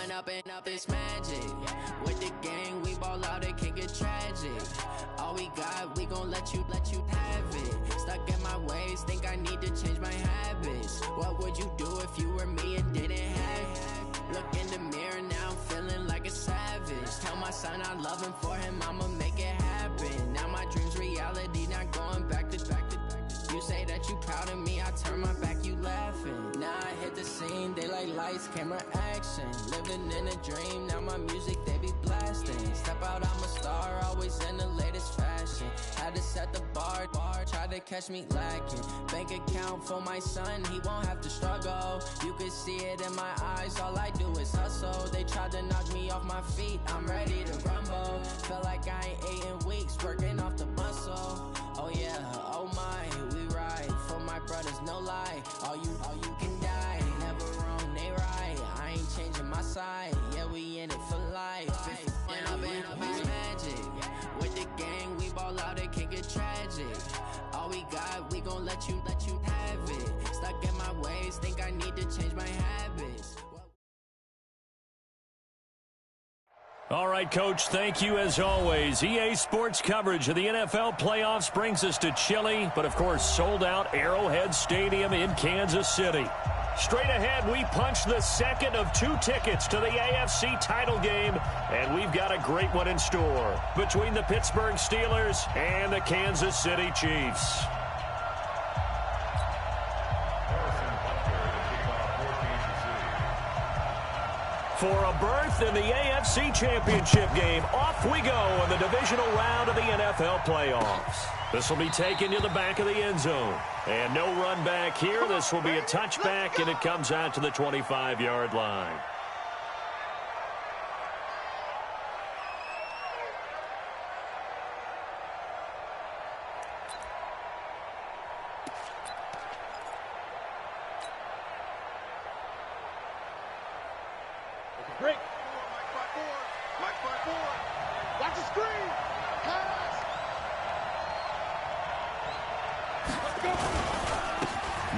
going up and up, it's magic. With the gang, we ball out, it can get tragic. All we got, we gon' let you have it. Stuck in my ways, think I need to change my habits. What would you do if you were me and didn't have it? Look in the mirror, now I'm feeling like a savage. Tell my son I love him, for him I'ma make it happen. Now my dream's reality, not going back to. You say that you proud of me, I turn my back, you laughing. Now I hit the scene, they like lights, camera, action. Living in a dream, now my music, they be blasting. Step out, I'm a star, always in the latest fashion. Had to set the bar, try to catch me lacking. Bank account for my son, he won't have to struggle. You can see it in my eyes, all I do is hustle. They tried to knock me off my feet, I'm ready to rumble. Felt like I ain't ate in weeks, working off the muscle. Oh yeah, oh my, we ride for my brothers, no lie. All you can die, never wrong, they right. I ain't changing my side, yeah, we in it for life. And up it's magic. With the gang, we ball out, it can get tragic. All we got, we gon' let you have it. Stuck in my ways, think I need to change my habits. All right, Coach, thank you as always. EA Sports coverage of the NFL playoffs brings us to chilly, but of course sold-out Arrowhead Stadium in Kansas City. Straight ahead, we punch the second of 2 tickets to the AFC title game, and we've got a great one in store between the Pittsburgh Steelers and the Kansas City Chiefs. For a berth in the AFC Championship game, off we go in the divisional round of the NFL playoffs. This will be taken to the back of the end zone. And no run back here. This will be a touchback, and it comes out to the 25-yard line. Break. Mike front forward. Watch the screen. Pass. Let's go.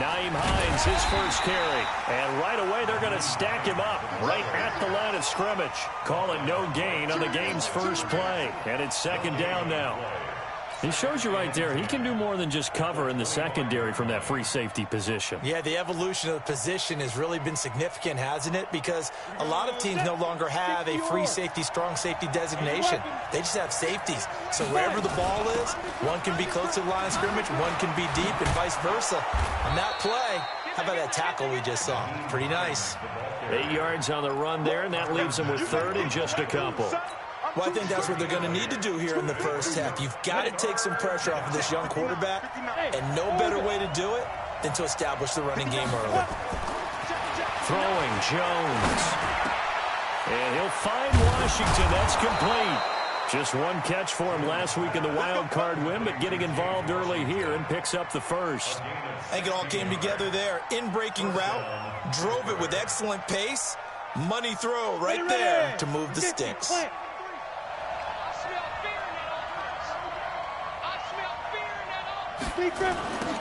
Naeem Hines, his first carry. And right away, they're going to stack him up right at the line of scrimmage. Call it no gain on the game's first play. And it's second down now. He shows you right there, he can do more than just cover in the secondary from that free safety position. Yeah, the evolution of the position has really been significant, hasn't it? Because a lot of teams no longer have a free safety, strong safety designation. They just have safeties. So wherever the ball is, one can be close to the line of scrimmage, one can be deep, and vice versa. On that play, how about that tackle we just saw? Pretty nice. 8 yards on the run there, and that leaves them with third and just a couple. Well, I think that's what they're going to need to do here in the first half. You've got to take some pressure off of this young quarterback, and no better way to do it than to establish the running game early. Throwing Jones. And he'll find Washington. That's complete. Just one catch for him last week in the wild card win, but getting involved early here and picks up the first. I think it all came together there. In-breaking route, drove it with excellent pace. Money throw right there to move the sticks.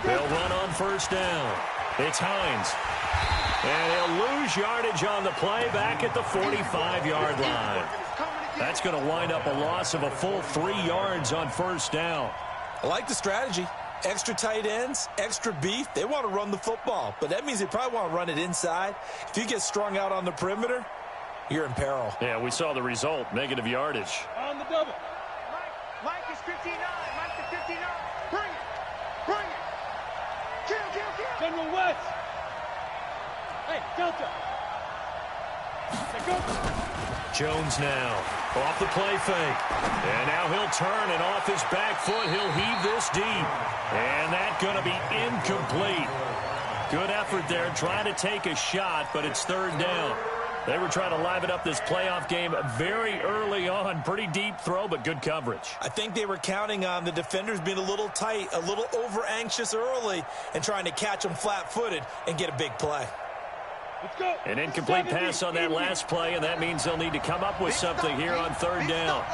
They'll run on first down. It's Hines. And he'll lose yardage on the play back at the 45-yard line. That's going to wind up a loss of a full 3 yards on first down. I like the strategy. Extra tight ends, extra beef. They want to run the football, but that means they probably want to run it inside. If you get strung out on the perimeter, you're in peril. Yeah, we saw the result, negative yardage. On the double. Mike is 59. Mike is 59. Bring it. Bring it. Kill. General West. Hey, Delta. Jones now off the play fake. And now he'll turn, and off his back foot, he'll heave this deep. And that's going to be incomplete. Good effort there, trying to take a shot, but it's third down. They were trying to liven up this playoff game very early on. Pretty deep throw, but good coverage. I think they were counting on the defenders being a little tight, a little over-anxious early, and trying to catch them flat-footed and get a big play. Let's go. An incomplete pass on that last play, and that means they'll need to come up with something here on third down.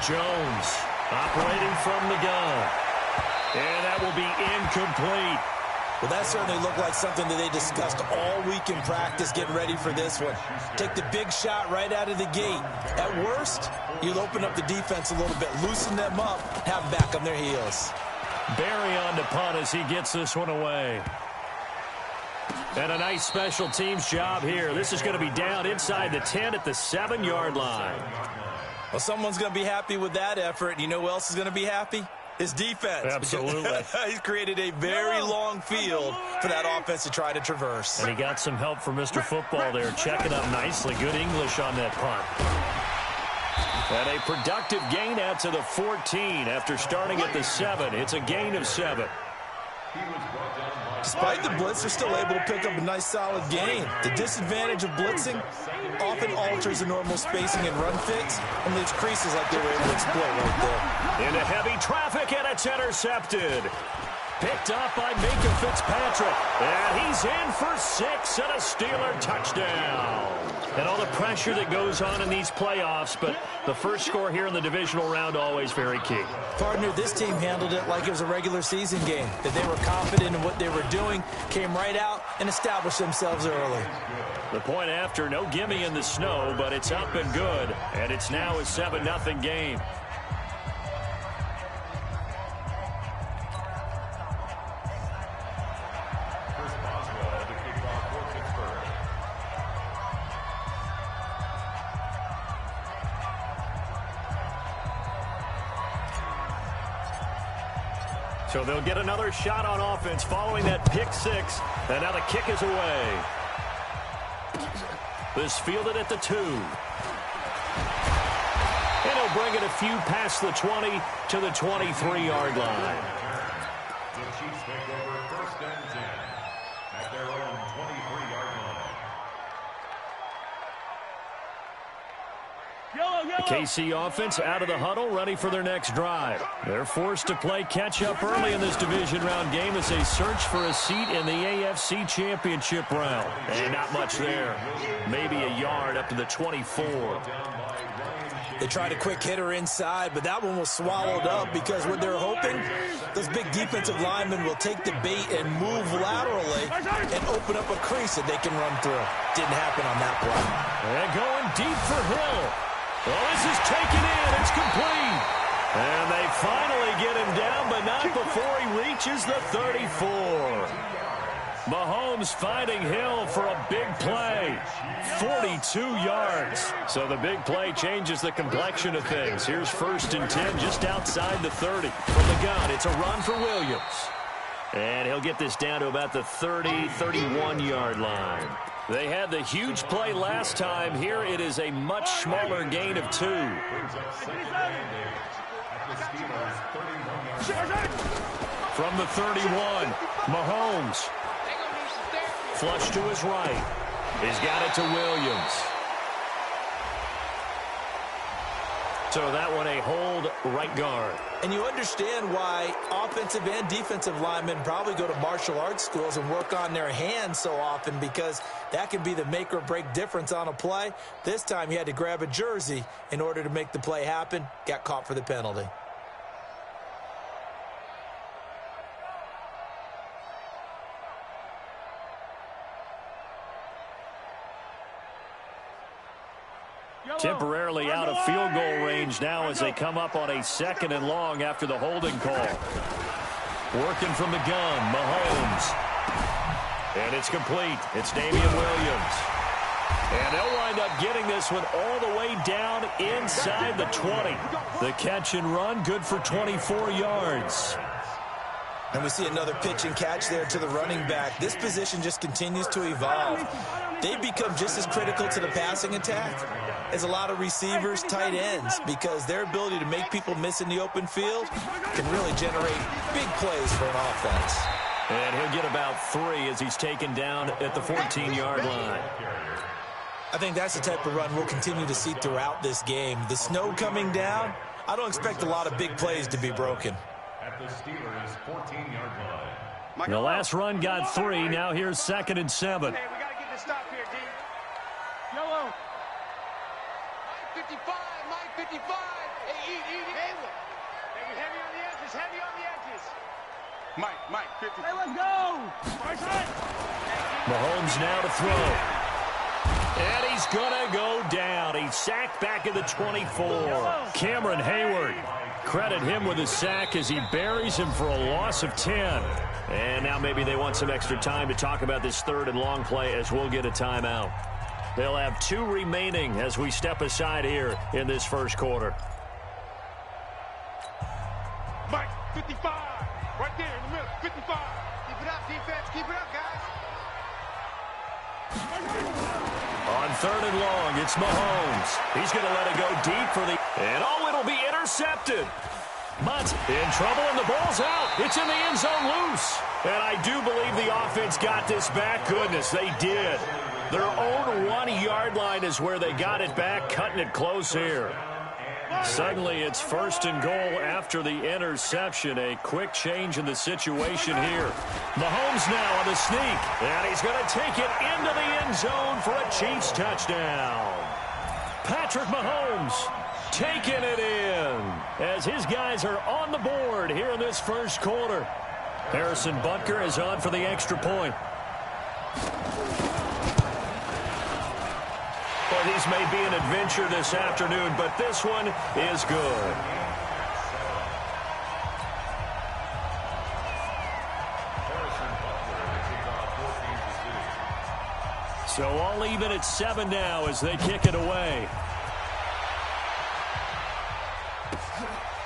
Jones operating from the gun. And that will be incomplete. Well, that certainly looked like something that they discussed all week in practice getting ready for this one. Take the big shot right out of the gate. At worst, you'll open up the defense a little bit, loosen them up, have them back on their heels. Barry on to punt as he gets this one away. And a nice special teams job here. This is going to be down inside the 10 at the 7-yard line. Well, someone's going to be happy with that effort. You know who else is going to be happy? His defense. Absolutely. He's created a very long field for that offense to try to traverse. And he got some help from Mr. Football there, checking up nicely. Good English on that punt. And a productive gain out to the 14 after starting at the 7. It's a gain of 7. Despite the blitz, they're still able to pick up a nice solid gain. The disadvantage of blitzing often alters the normal spacing and run fits and leaves creases like they were able to exploit right there. Into heavy traffic, and it's intercepted. Picked up by Minka Fitzpatrick. And he's in for 6 and a Steeler touchdown. And all the pressure that goes on in these playoffs, but the first score here in the divisional round always very key. Partner, this team handled it like it was a regular season game, that they were confident in what they were doing, came right out and established themselves early. The point after, no gimme in the snow, but it's up and good, and it's now a 7-0 game. So they'll get another shot on offense following that pick 6. And now the kick is away. This fielded at the 2. And he'll bring it a few past the 20 to the 23-yard line. The Chiefs take over 1st and 10 at their own 23-yard line. The KC offense out of the huddle, ready for their next drive. They're forced to play catch-up early in this division round game as they search for a seat in the AFC Championship round. And not much there. Maybe a yard up to the 24. They tried a quick hitter inside, but that one was swallowed up because what they're hoping, those big defensive linemen will take the bait and move laterally and open up a crease that they can run through. Didn't happen on that play. And going deep for Hill. Well, this is taken in. It's complete. And they finally get him down, but not before he reaches the 34. Mahomes finding Hill for a big play. 42 yards. So the big play changes the complexion of things. Here's 1st and 10 just outside the 30. From the gun, it's a run for Williams. And he'll get this down to about the 30, 31-yard line. They had the huge play last time. Here it is a much smaller gain of 2. From the 31, Mahomes. Flush to his right. He's got it to Williams. So that one a hold right guard. And you understand why offensive and defensive linemen probably go to martial arts schools and work on their hands so often, because that can be the make or break difference on a play. This time he had to grab a jersey in order to make the play happen. Got caught for the penalty. Temporarily out of field goal range now as they come up on a 2nd and long after the holding call. Working from the gun, Mahomes. And it's complete. It's Damian Williams. And they'll wind up getting this one all the way down inside the 20. The catch and run, good for 24 yards. And we see another pitch and catch there to the running back. This position just continues to evolve. They've become just as critical to the passing attack as a lot of receivers, tight ends, because their ability to make people miss in the open field can really generate big plays for an offense. And he'll get about 3 as he's taken down at the 14-yard line. I think that's the type of run we'll continue to see throughout this game. The snow coming down, I don't expect a lot of big plays to be broken. At the Steelers' 14-yard line. The last run got 3. Now here's 2nd and 7. Hey, we got to get the stop here, D. Yellow. Mike 55, Mike 55. Hey, eat. Hey, heavy on the edges, heavy on the edges. Mike, 50. Hey, let's go! Mahomes now to throw. And he's going to go down. He's sacked back at the 24. Cameron Hayward. Credit him with a sack as he buries him for a loss of 10. And now maybe they want some extra time to talk about this third and long play as we'll get a timeout. They'll have 2 remaining as we step aside here in this first quarter. Mike, 55. Right there in the middle, 55. Keep it up, defense. Keep it up, guys. On third and long, it's Mahomes. He's going to let it go deep for the... And it'll be intercepted. Mutt in trouble, and the ball's out. It's in the end zone loose. And I do believe the offense got this back. Goodness, they did. Their own 1-yard line is where they got it back, cutting it close here. Suddenly, it's first and goal after the interception. A quick change in the situation here. Mahomes now on the sneak, and he's going to take it into the end zone for a Chiefs touchdown. Patrick Mahomes taking it in as his guys are on the board here in this first quarter. Harrison Butker is on for the extra point. Well, these may be an adventure this afternoon, but this one is good. So all even at 7 now as they kick it away.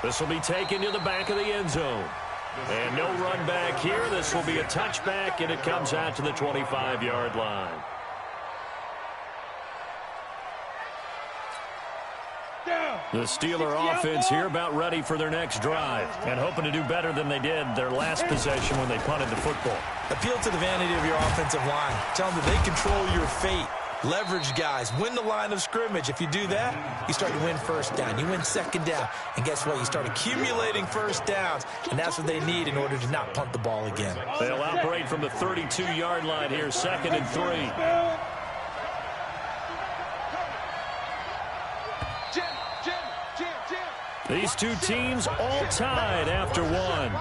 This will be taken to the back of the end zone. And no run back here. This will be a touchback, and it comes out to the 25-yard line. The Steeler offense here about ready for their next drive and hoping to do better than they did their last possession when they punted the football. Appeal to the vanity of your offensive line. Tell them that they control your fate. Leverage guys. Win the line of scrimmage. If you do that, you start to win first down. You win second down. And guess what? You start accumulating first downs. And that's what they need in order to not punt the ball again. They'll operate from the 32-yard line here, 2nd and 3. These two teams all tied after one.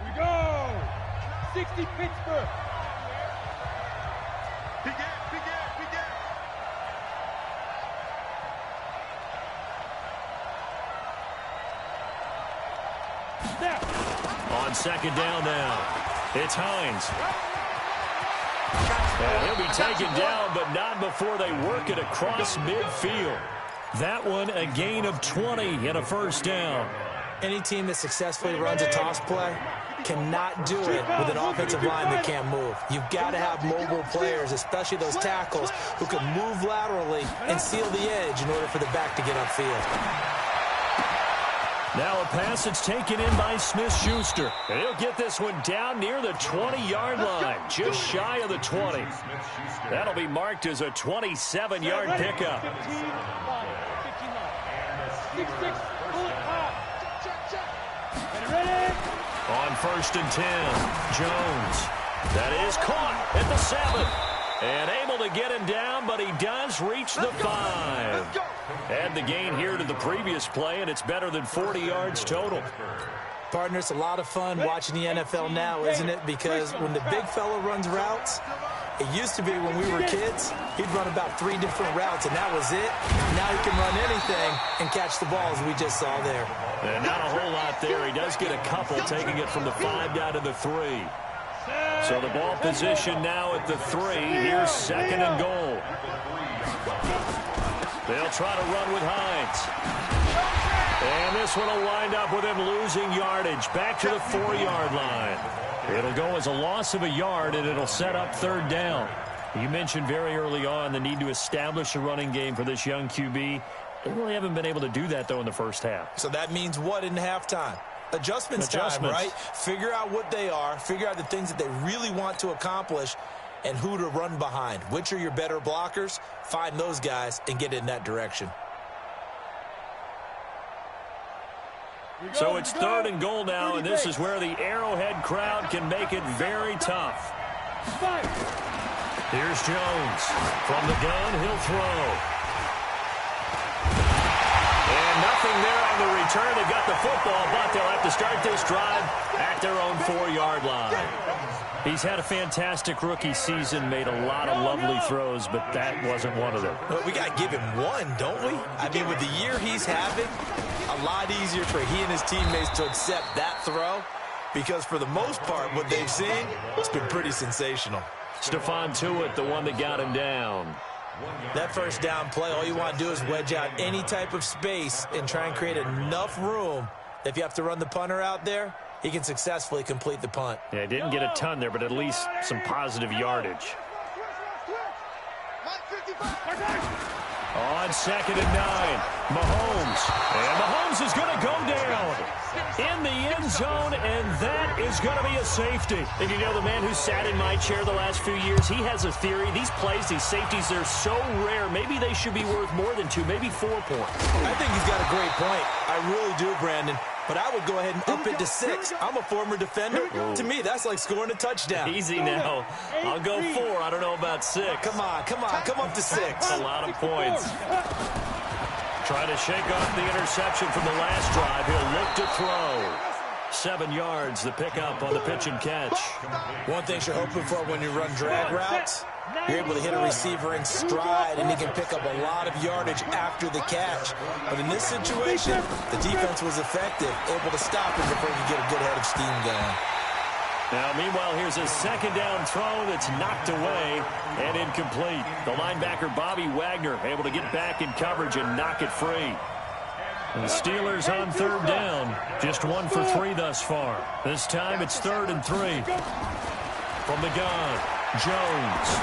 We go! 60 Pittsburgh. Begin. On second down now. It's Hines. And he'll be taken down, but not before they work it across midfield. That one, a gain of 20 and a first down. Any team that successfully runs a toss play cannot do it with an offensive line that can't move. You've got to have mobile players, especially those tackles, who can move laterally and seal the edge in order for the back to get upfield. Now a pass that's taken in by Smith-Schuster. And he'll get this one down near the 20-yard line, just shy of the 20. That'll be marked as a 27-yard pickup. On 1st and 10, Jones. That is caught at the 7. And able to get him down, but he does reach the 5. Add the gain here to the previous play, and it's better than 40 yards total. Partner, it's a lot of fun watching the NFL now, isn't it? Because when the big fella runs routes, it used to be when we were kids, he'd run about 3 different routes, and that was it. Now he can run anything and catch the balls we just saw there. And not a whole lot there. He does get a couple, taking it from the 5 down to the 3. So the ball position now at the 3. Here's 2nd and goal. They'll try to run with Hines. And this one will wind up with him losing yardage back to the 4-yard line. It'll go as a loss of a yard, and it'll set up 3rd down. You mentioned very early on the need to establish a running game for this young QB. They really haven't been able to do that, though, in the first half. So that means what in halftime? Adjustments time, right? Figure out what they are, figure out the things that they really want to accomplish, and who to run behind. Which are your better blockers? Find those guys and get in that direction. So it's 3rd and goal now, and this is where the Arrowhead crowd can make it very tough. Here's Jones. From the gun, he'll throw. And nothing there on the return. They got the football, but they'll have to start this drive at their own 4-yard line. He's had a fantastic rookie season, made a lot of lovely throws, but that wasn't one of them. Well, we got to give him one, don't we? I mean, with the year he's having, a lot easier for he and his teammates to accept that throw because for the most part, what they've seen, it's been pretty sensational. Stephon Tuitt, the one that got him down. That first down play, all you want to do is wedge out any type of space and try and create enough room that if you have to run the punter out there, he can successfully complete the punt. Yeah, didn't get a ton there, but at least some positive yardage. On 2nd and 9, Mahomes. And Mahomes is going to go down in the end zone, and that is going to be a safety. And you know, the man who sat in my chair the last few years, he has a theory. These plays, these safeties, they're so rare. Maybe they should be worth more than 2, maybe 4 points. I think he's got a great point. I really do, Brandon. But I would go ahead and up it to 6. I'm a former defender. To me, that's like scoring a touchdown. Easy now. I'll go 4. I don't know about 6. Come on. Come up to 6. A lot of points. Trying to shake off the interception from the last drive. He'll look to throw. 7 yards, the pickup on the pitch and catch. One thing you're hoping for when you run drag routes, you're able to hit a receiver in stride, and he can pick up a lot of yardage after the catch. But in this situation, the defense was effective, able to stop him before he could get a good head of steam going. Now, meanwhile, here's a 2nd down throw that's knocked away and incomplete. The linebacker, Bobby Wagner, able to get back in coverage and knock it free. The Steelers on 3rd down. Just 1 for 3 thus far. This time it's 3rd and 3. From the gun, Jones.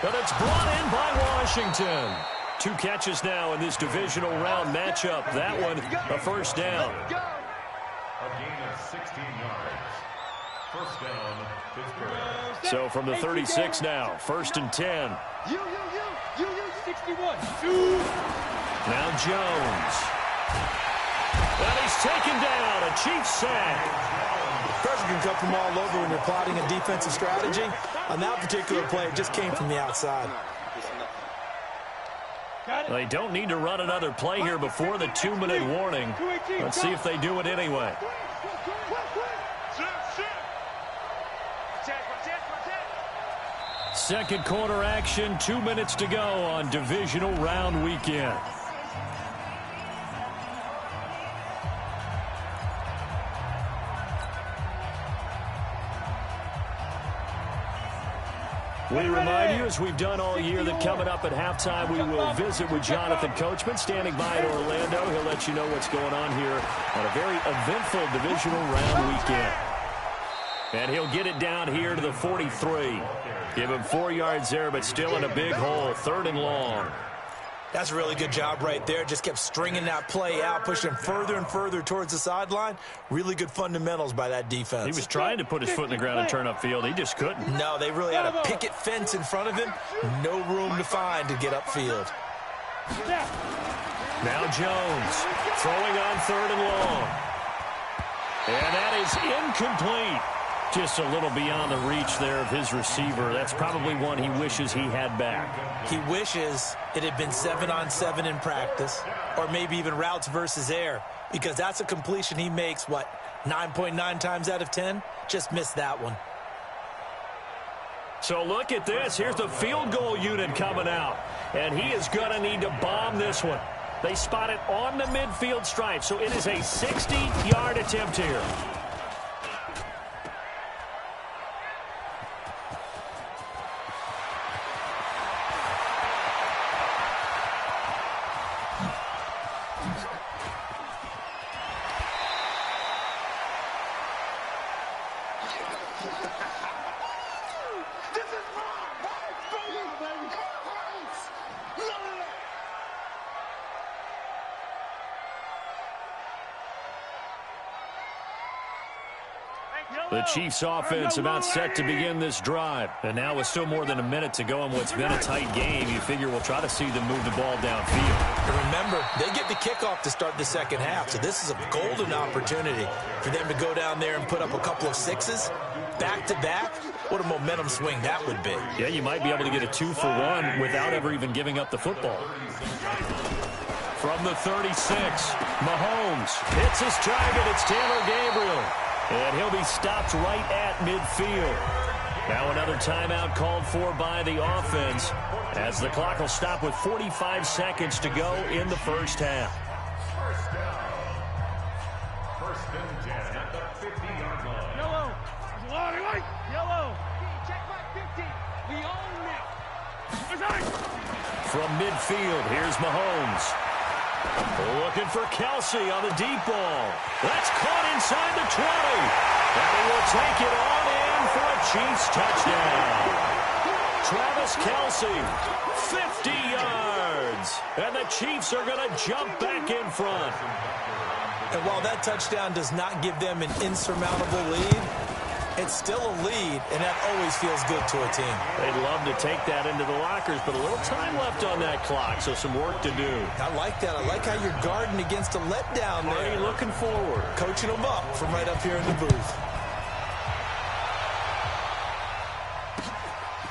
But it's brought in by Washington. 2 catches now in this divisional round matchup. That one, a first down. A gain of 16 yards. First down, Pittsburgh. So from the 36 now, 1st and 10. You 61. Now Jones. And he's taken down. A Chiefs sack. Pressure can come from all over when you're plotting a defensive strategy. On that particular play, it just came from the outside. They don't need to run another play here before the 2-minute warning. Let's see if they do it anyway. Second quarter action, 2 minutes to go on divisional round weekend. We remind you, as we've done all year, that coming up at halftime, we will visit with Jonathan Coachman, standing by in Orlando. He'll let you know what's going on here on a very eventful divisional round weekend. And he'll get it down here to the 43. Give him 4 yards there, but still in a big hole, 3rd and long. That's a really good job right there. Just kept stringing that play out, pushing him further and further towards the sideline. Really good fundamentals by that defense. He was trying to put his foot in the ground and turn upfield. He just couldn't. No, they really had a picket fence in front of him. No room to find to get upfield. Now Jones throwing on 3rd and long. And that is incomplete. Just a little beyond the reach there of his receiver. That's probably one he wishes he had back. He wishes it had been 7-on-7 in practice, or maybe even routes versus air, because that's a completion he makes, 9.9 times out of 10? Just missed that one. So look at this. Here's the field goal unit coming out, and he is going to need to bomb this one. They spot it on the midfield stripe, so it is a 60-yard attempt here. The Chiefs offense about set to begin this drive. And now with still more than a minute to go in what's been a tight game, you figure we'll try to see them move the ball downfield. And remember, they get the kickoff to start the second half, so this is a golden opportunity for them to go down there and put up a couple of 6s back-to-back what a momentum swing that would be. Yeah, you might be able to get a 2-for-1 without ever even giving up the football. From the 36, Mahomes hits his target. It's Taylor Gabriel. And he'll be stopped right at midfield. Now another timeout called for by the offense as the clock will stop with 45 seconds to go in the first half. First and 10 at the 50-yard line. Yellow. Yellow. Check my 50. We own now. From midfield, here's Mahomes. Looking for Kelsey on the deep ball. That's caught inside the 20. And he will take it on in for a Chiefs touchdown. Travis Kelsey, 50 yards. And the Chiefs are going to jump back in front. And while that touchdown does not give them an insurmountable lead, it's still a lead, and that always feels good to a team. They'd love to take that into the lockers, but a little time left on that clock, so some work to do. I like that. I like how you're guarding against a letdown there. Already looking forward. Coaching them up from right up here in the booth.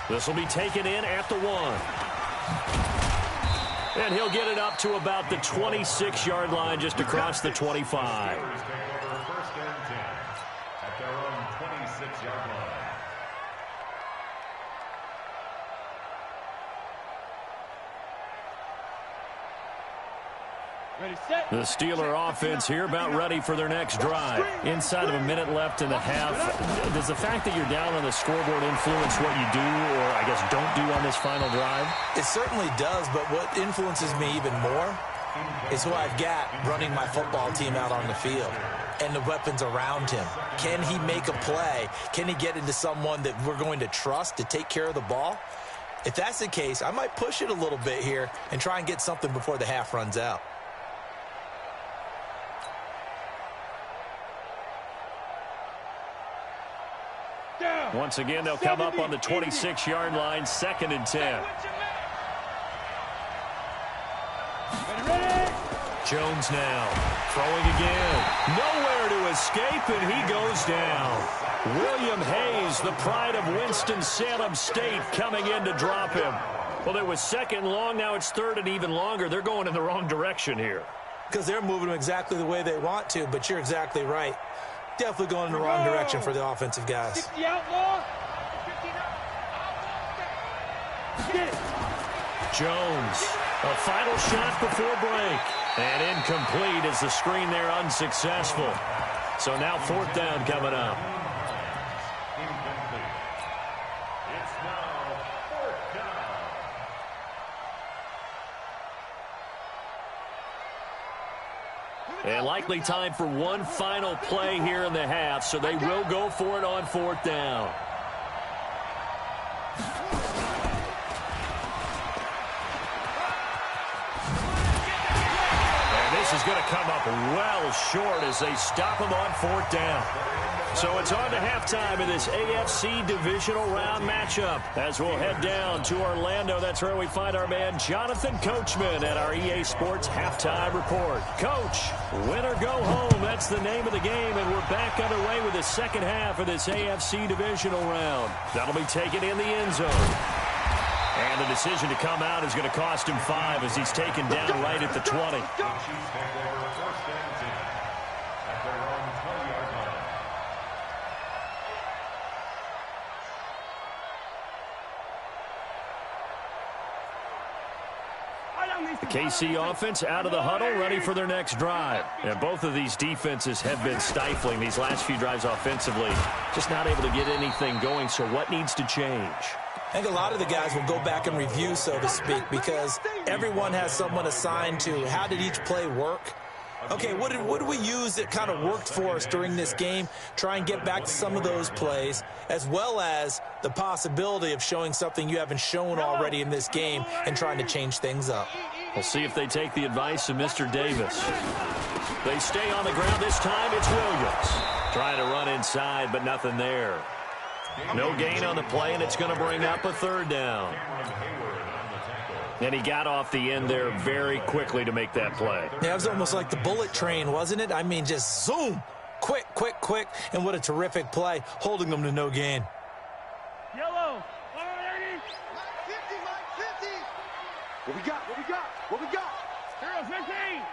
This will be taken in at the 1. And he'll get it up to about the 26-yard line just across the 25. The Steeler offense here about ready for their next drive. Inside of a minute left in the half. Does the fact that you're down on the scoreboard influence what you do, or I guess don't do on this final drive? It certainly does, but what influences me even more is who I've got running my football team out on the field and the weapons around him. Can he make a play? Can he get into someone that we're going to trust to take care of the ball? If that's the case, I might push it a little bit here and try and get something before the half runs out. Once again, they'll come up on the 26-yard line, 2nd and 10. Jones now throwing again. Nowhere to escape, and he goes down. William Hayes, the pride of Winston-Salem State, coming in to drop him. Well, it was 2nd and long. Now it's 3rd and even longer. They're going in the wrong direction here. Because they're moving them exactly the way they want to, but you're exactly right. Definitely going in the wrong direction for the offensive guys. Jones, a final shot before break. And incomplete as the screen there unsuccessful. So now 4th down coming up. It's now 4th down. And likely time for one final play here in the half, so they will go for it on 4th down. And this is going to come up well short as they stop him on 4th down. So it's on to halftime of this AFC divisional round matchup as we'll head down to Orlando. That's where we find our man Jonathan Coachman at our EA Sports Halftime Report. Coach, win or go home, that's the name of the game, and we're back underway with the second half of this AFC divisional round. That'll be taken in the end zone. And the decision to come out is going to cost him 5 as he's taken down right at the 20. The KC offense out of the huddle, ready for their next drive. And both of these defenses have been stifling these last few drives offensively. Just not able to get anything going, so what needs to change? I think a lot of the guys will go back and review, so to speak, because everyone has someone assigned to how did each play work. Okay, what did we use that kind of worked for us during this game? Try and get back to some of those plays, as well as the possibility of showing something you haven't shown already in this game and trying to change things up. We'll see if they take the advice of Mr. Davis. They stay on the ground this time. It's Williams. Trying to run inside, but nothing there. No gain on the play, and it's going to bring up a 3rd down. And he got off the end there very quickly to make that play. Yeah, it was almost like the bullet train, wasn't it? I mean, just zoom. Quick, quick, quick. And what a terrific play, holding them to no gain. What we got? What we got? What we got? 0-15.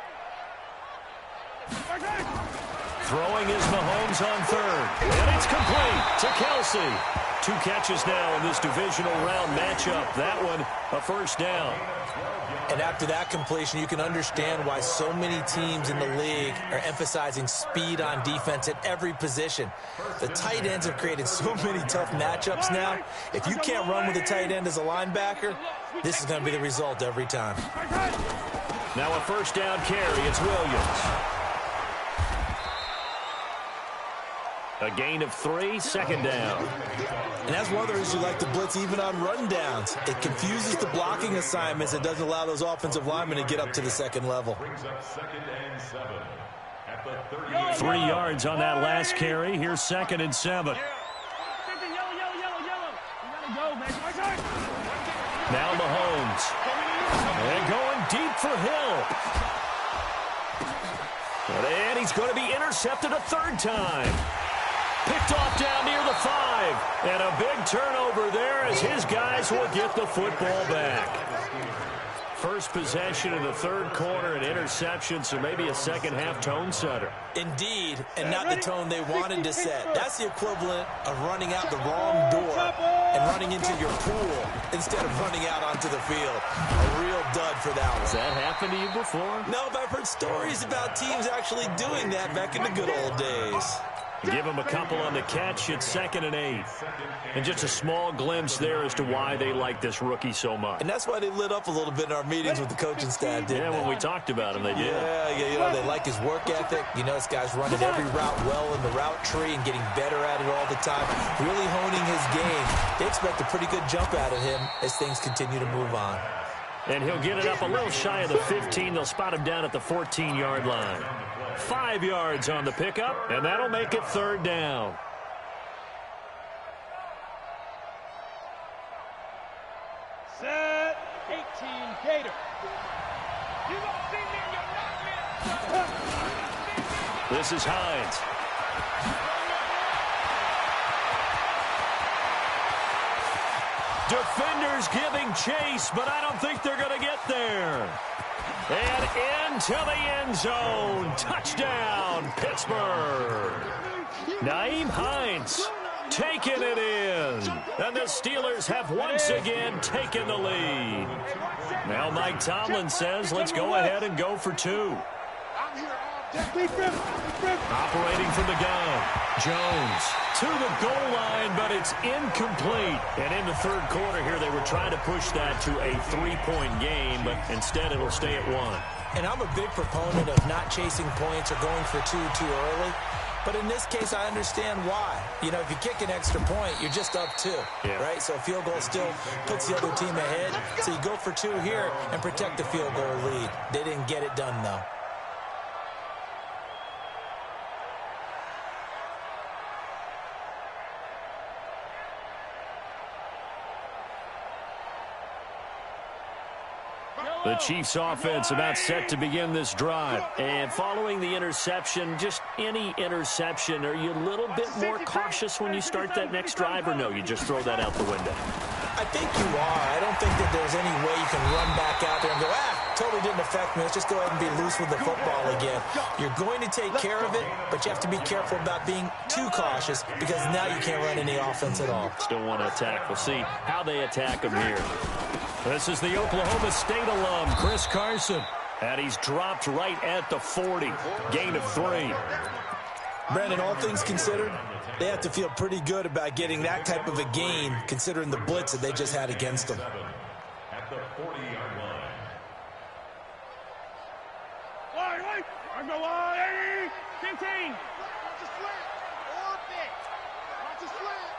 Throwing is Mahomes on third. And it's complete to Kelsey. 2 catches now in this divisional round matchup. That one, a first down. And after that completion, you can understand why so many teams in the league are emphasizing speed on defense at every position. The tight ends have created so many tough matchups now. If you can't run with a tight end as a linebacker, this is going to be the result every time. Now a first down carry. It's Williams. A gain of 3, second down. And that's one of the reasons you like to blitz even on rundowns. It confuses the blocking assignments and doesn't allow those offensive linemen to get up to the second level. 3 yards on that last carry. Here's 2nd and 7. Now Mahomes. And going deep for Hill. And he's going to be intercepted a third time. Picked off down near the 5. And a big turnover there as his guys will get the football back. First possession in the third quarter, an interception, so maybe a second-half tone setter. Indeed, and not the tone they wanted to set. That's the equivalent of running out the wrong door and running into your pool instead of running out onto the field. A real dud for that one. Has that happened to you before? No, but I've heard stories about teams actually doing that back in the good old days. Give him a couple on the catch. It's 2nd and 8. And just a small glimpse there as to why they like this rookie so much. And that's why they lit up a little bit in our meetings with the coaching staff, didn't they? When we talked about him, they did. Yeah, you know, they like his work ethic. You know, this guy's running every route well in the route tree and getting better at it all the time, really honing his game. They expect a pretty good jump out of him as things continue to move on. And he'll get it up a little shy of the 15. They'll spot him down at the 14-yard line. 5 yards on the pickup, and that'll make it third down. Set 18 Gator. You gonna see me in your nightmare. This is Hines. Defenders giving chase, but I don't think they're going to get there. And into the end zone. Touchdown, Pittsburgh. Nyheim Hines taking it in. And the Steelers have once again taken the lead. Now Mike Tomlin says, let's go ahead and go for 2. Operating from the gun. Jones to the goal line, but it's incomplete. And in the third quarter here, they were trying to push that to a 3-point game, but instead it'll stay at 1. And I'm a big proponent of not chasing points or going for 2 too early. But in this case, I understand why. You know, if you kick an extra point, you're just up 2, right? So a field goal still puts the other team ahead. So you go for 2 here and protect the field goal lead. They didn't get it done, though. The Chiefs offense about set to begin this drive. And following the interception, just any interception, are you a little bit more cautious when you start that next drive, or no, you just throw that out the window? I think you are. I don't think that there's any way you can run back out there and go, totally didn't affect me. Let's just go ahead and be loose with the football again. You're going to take care of it, but you have to be careful about being too cautious because now you can't run any offense at all. Still want to attack. We'll see how they attack them here. This is the Oklahoma State alum, Chris Carson. And he's dropped right at the 40. Gain of 3. Brandon, all things considered, they have to feel pretty good about getting that type of a gain considering the blitz that they just had against them. At the 40-yard line. Wait. I go 15. Watch the slant. Watch the slant.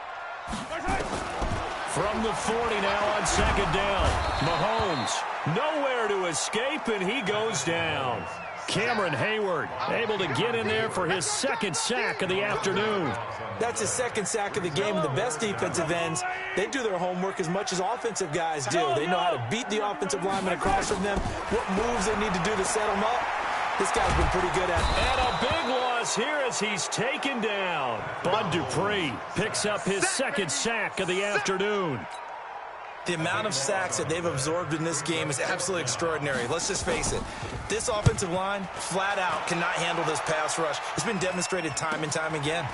From the 40 now on second down. Mahomes nowhere to escape, and he goes down. Cameron Hayward able to get in there for his second sack of the afternoon. That's his second sack of the game. And the best defensive ends, they do their homework as much as offensive guys do. They know how to beat the offensive lineman across from them, what moves they need to do to set them up. This guy's been pretty good at it. And a big loss here as he's taken down. Bud Dupree picks up his second sack of the afternoon. The amount of sacks that they've absorbed in this game is absolutely extraordinary. Let's just face it. This offensive line, flat out, cannot handle this pass rush. It's been demonstrated time and time again.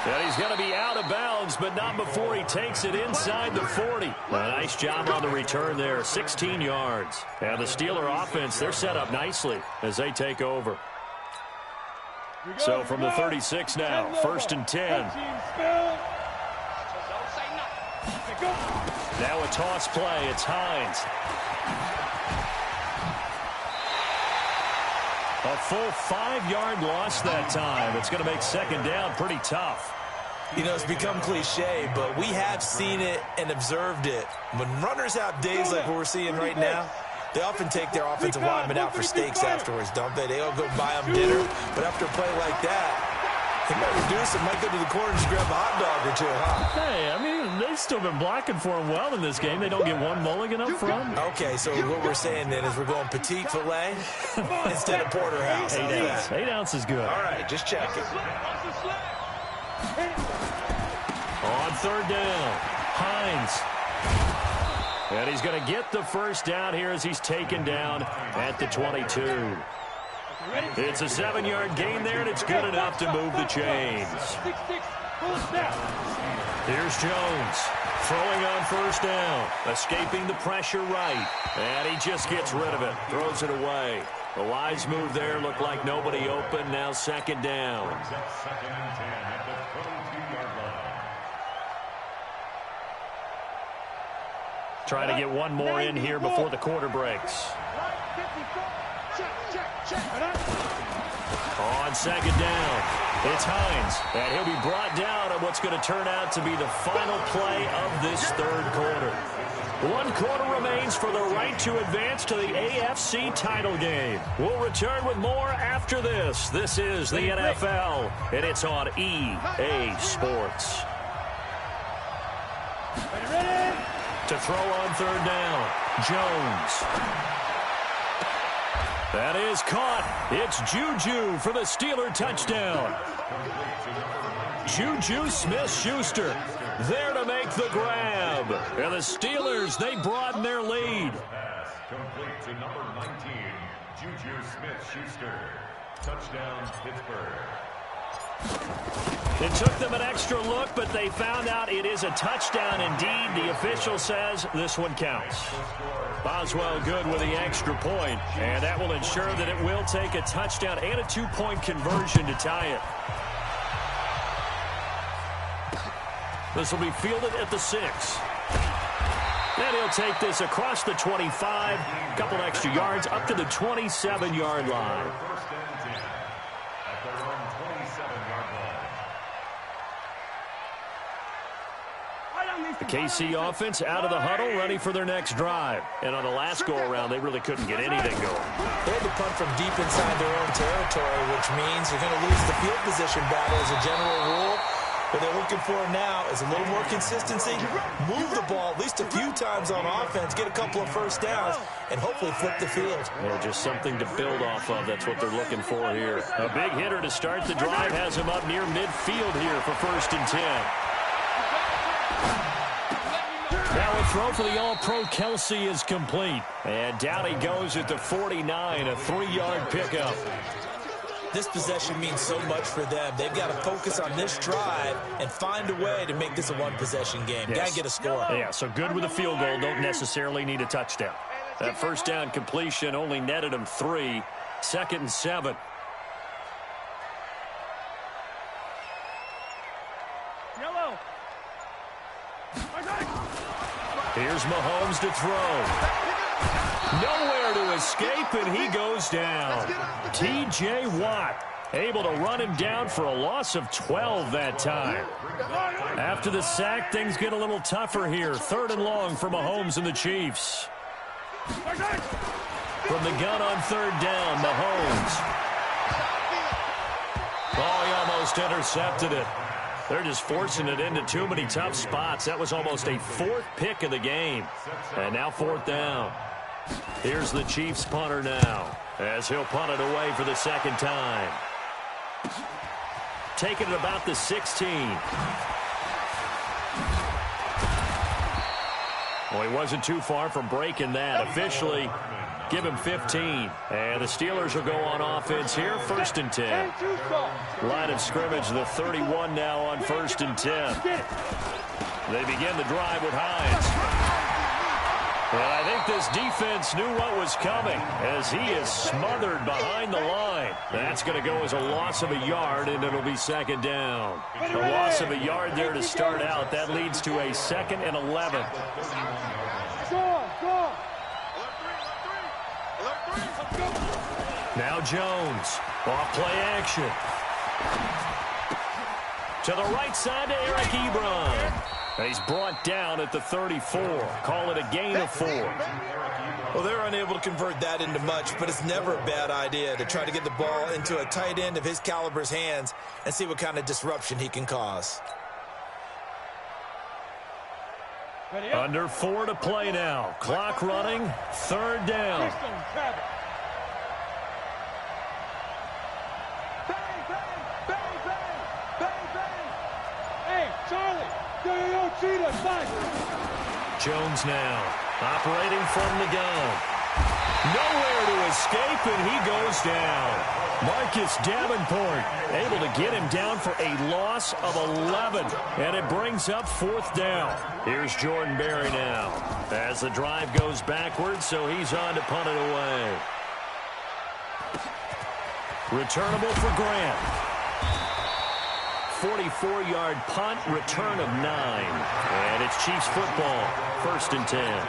And he's going to be out of bounds, but not before he takes it inside the 40. A nice job on the return there, 16 yards. And the Steeler offense, they're set up nicely as they take over. So from the 36 now, 1st and 10. Now a toss play. It's Hines. A full 5-yard loss that time. It's going to make 2nd down pretty tough. You know, it's become cliche, but we have seen it and observed it. When runners have days like what we're seeing right now, they often take their offensive linemen out for steaks afterwards, don't they? They'll go buy them dinner, but after a play like that, they might reduce it, might go to the corner and just grab a hot dog or two, huh? Hey, I mean, they've still been blocking for him well in this game. They don't get one mulligan up front. Okay, so what we're saying then is we're going petite filet instead of porterhouse. 8 ounce. 8 ounce is good. All right, just checking. On 3rd down, Hines. And he's going to get the 1st down here as he's taken down at the 22. It's a 7-yard gain there, and it's good enough to move the chains. Here's Jones throwing on 1st down, escaping the pressure right. And he just gets rid of it, throws it away. The wise move there, looked like nobody open. Now 2nd down. 2nd and 10 at the 22-yard line. Trying to get one more in here before the quarter breaks. On 2nd down, it's Hines. And he'll be brought down on what's going to turn out to be the final play of this 3rd quarter. 1 quarter remains for the right to advance to the AFC title game. We'll return with more after this. This is the NFL, and it's on EA Sports. To throw on 3rd down, Jones. That is caught. It's Juju for the Steeler touchdown. Juju Smith-Schuster there to make the grab. And the Steelers, they broaden their lead. Pass complete to number 19, Juju Smith-Schuster. Touchdown, Pittsburgh. It took them an extra look, but they found out it is a touchdown indeed. The official says this one counts. Boswell good with the extra point, and that will ensure that it will take a touchdown and a 2-point conversion to tie it. This will be fielded at the 6. And he'll take this across the 25, a couple extra yards up to the 27-yard line. The KC offense out of the huddle, ready for their next drive. And on the last go-around, they really couldn't get anything going. They had to punt from deep inside their own territory, which means you're going to lose the field position battle as a general rule. What they're looking for now is a little more consistency, move the ball at least a few times on offense, get a couple of 1st downs, and hopefully flip the field. Yeah, just something to build off of. That's what they're looking for here. A big hitter to start the drive has him up near midfield here for 1st and 10. Now a throw for the All-Pro Kelsey is complete. And down he goes at the 49, a 3-yard pickup. This possession means so much for them. They've got to focus on this drive and find a way to make this a one-possession game. Yes. Got to get a score. Yeah, so good with a field goal. Don't necessarily need a touchdown. That 1st down completion only netted him 3. 2nd and 7. Here's Mahomes to throw. Nowhere to escape, and he goes down. T.J. Watt able to run him down for a loss of 12 that time. After the sack, things get a little tougher here. 3rd and long for Mahomes and the Chiefs. From the gun on 3rd down, Mahomes. Oh, he almost intercepted it. They're just forcing it into too many tough spots. That was almost a 4th pick of the game. And now 4th down. Here's the Chiefs punter now, as he'll punt it away for the 2nd time. Taking it about the 16. Well, he wasn't too far from breaking that. Officially, give him 15. And the Steelers will go on offense here, 1st and 10. Line of scrimmage, the 31 now on 1st and 10. They begin the drive with Hines. And I think this defense knew what was coming as he is smothered behind the line. That's going to go as a loss of a yard, and it'll be 2nd down. A loss of a yard there to start out. That leads to a 2nd and 11. Now Jones, off play action. To the right side to Eric Ebron. And he's brought down at the 34. Call it a gain of 4. Well, they're unable to convert that into much, but it's never a bad idea to try to get the ball into a tight end of his caliber's hands and see what kind of disruption he can cause. Under 4 to play now. Clock running. 3rd down. Jones now operating from the gun. Nowhere to escape, and he goes down. Marcus Davenport able to get him down for a loss of 11, and it brings up 4th down. Here's Jordan Berry now as the drive goes backwards, so he's on to punt it away. Returnable for Grant. 44-yard punt, return of 9. And it's Chiefs football, 1st and 10.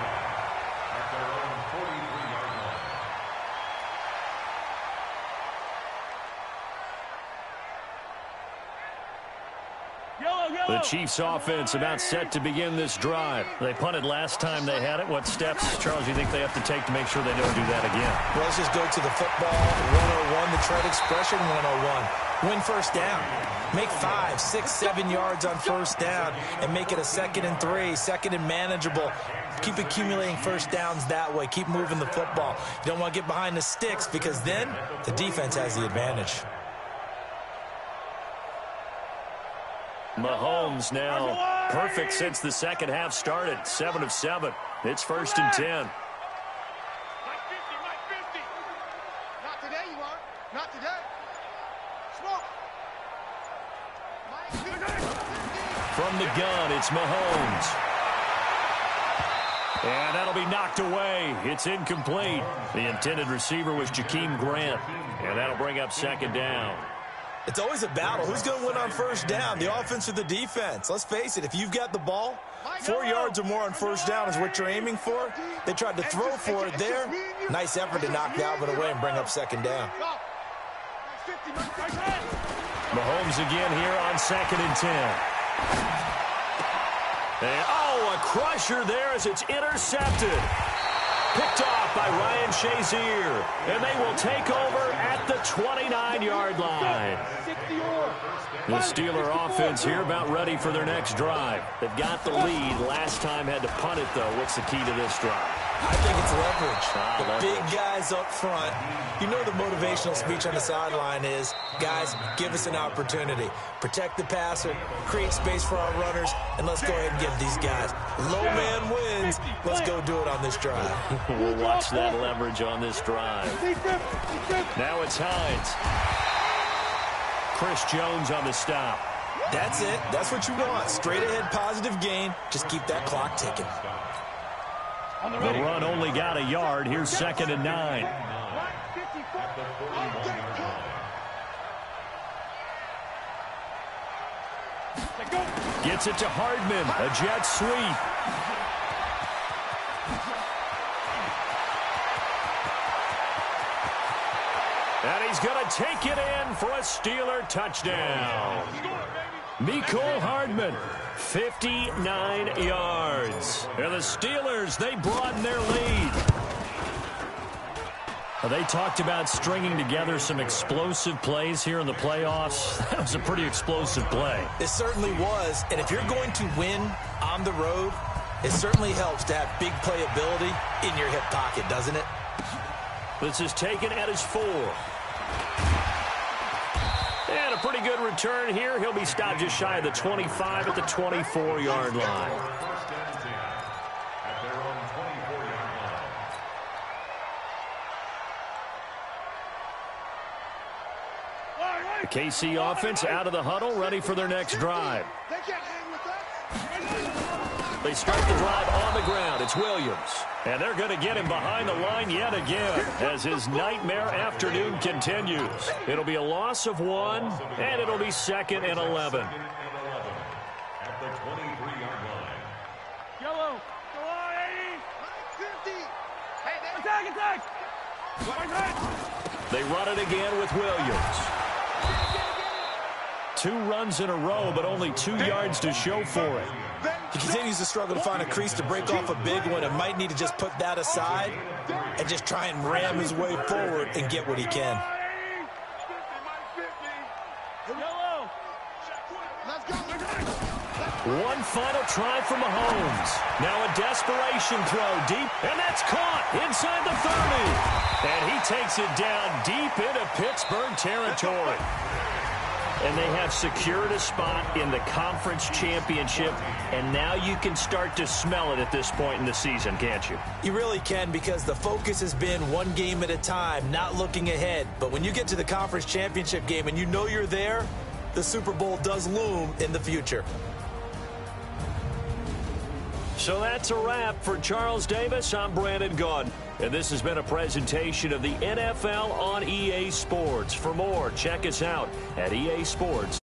The Chiefs offense about set to begin this drive. They punted last time they had it. What steps, Charles, do you think they have to take to make sure they don't do that again? Well, let's just go to the football 101, the trade expression 101. Win 1st down. Make 5, 6, 7 yards on 1st down and make it a 2nd and 3, 2nd and manageable. Keep accumulating 1st downs that way. Keep moving the football. You don't want to get behind the sticks because then the defense has the advantage. Mahomes now perfect since the 2nd half started. 7 of 7. It's 1st and 10. Not today, you are. Not today. Smoke. From the gun, it's Mahomes. And that'll be knocked away. It's incomplete. The intended receiver was Jakeem Grant. And that'll bring up 2nd down. It's always a battle. Who's going to win on 1st down, the offense or the defense? Let's face it, if you've got the ball, 4 yards or more on 1st down is what you're aiming for. They tried to throw for it there. Nice effort to knock Dalvin away and bring up 2nd down. Mahomes again here on 2nd and 10. And, a crusher there as it's intercepted. Picked off by Ryan Shazier. And they will take over at the 29-yard line. The Steeler offense here about ready for their next drive. They've got the lead. Last time had to punt it, though. What's the key to this drive? I think it's leverage. The leverage. Big guys up front. You know the motivational speech on the sideline is, guys, give us an opportunity. Protect the passer, create space for our runners, and let's go ahead and give these guys. Low man wins. Let's go do it on this drive. We'll watch that leverage on this drive. Now it's Hines. Chris Jones on the stop. That's it. That's what you want. Straight ahead positive gain. Just keep that clock ticking. The run only got a yard. Here's 2nd and 9. Gets it to Hardman. A jet sweep. And he's going to take it in for a Steeler touchdown. Mecole Hardman, 59 yards. And the Steelers, they broaden their lead. They talked about stringing together some explosive plays here in the playoffs. That was a pretty explosive play. It certainly was. And if you're going to win on the road, it certainly helps to have big playability in your hip pocket, doesn't it? This is taken at his 4. And a a pretty good return here. He'll be stopped just shy of the 25 at the 24-yard line. First and 10 at their own 24-yard line. The KC offense out of the huddle, ready for their next drive. They can't hang with us. They start the drive on the ground. It's Williams. And they're going to get him behind the line yet again as his nightmare afternoon continues. It'll be a loss of 1, and it'll be 2nd and 11. At the 23-yard line. Yellow. Go on, 80. 50. Hey, attack. They run it again with Williams. 2 runs in a row, but only 2 yards to show for it. He continues to struggle to find a crease to break off a big one and might need to just put that aside and just try and ram his way forward and get what he can. One final try for Mahomes. Now a desperation throw deep, and that's caught inside the 30. And he takes it down deep into Pittsburgh territory. And they have secured a spot in the conference championship, and now you can start to smell it at this point in the season, can't you? You really can, because the focus has been one game at a time, not looking ahead. But when you get to the conference championship game and you know you're there, the Super Bowl does loom in the future. So that's a wrap for Charles Davis. I'm Brandon Gunn, and this has been a presentation of the NFL on EA Sports. For more, check us out at EA Sports.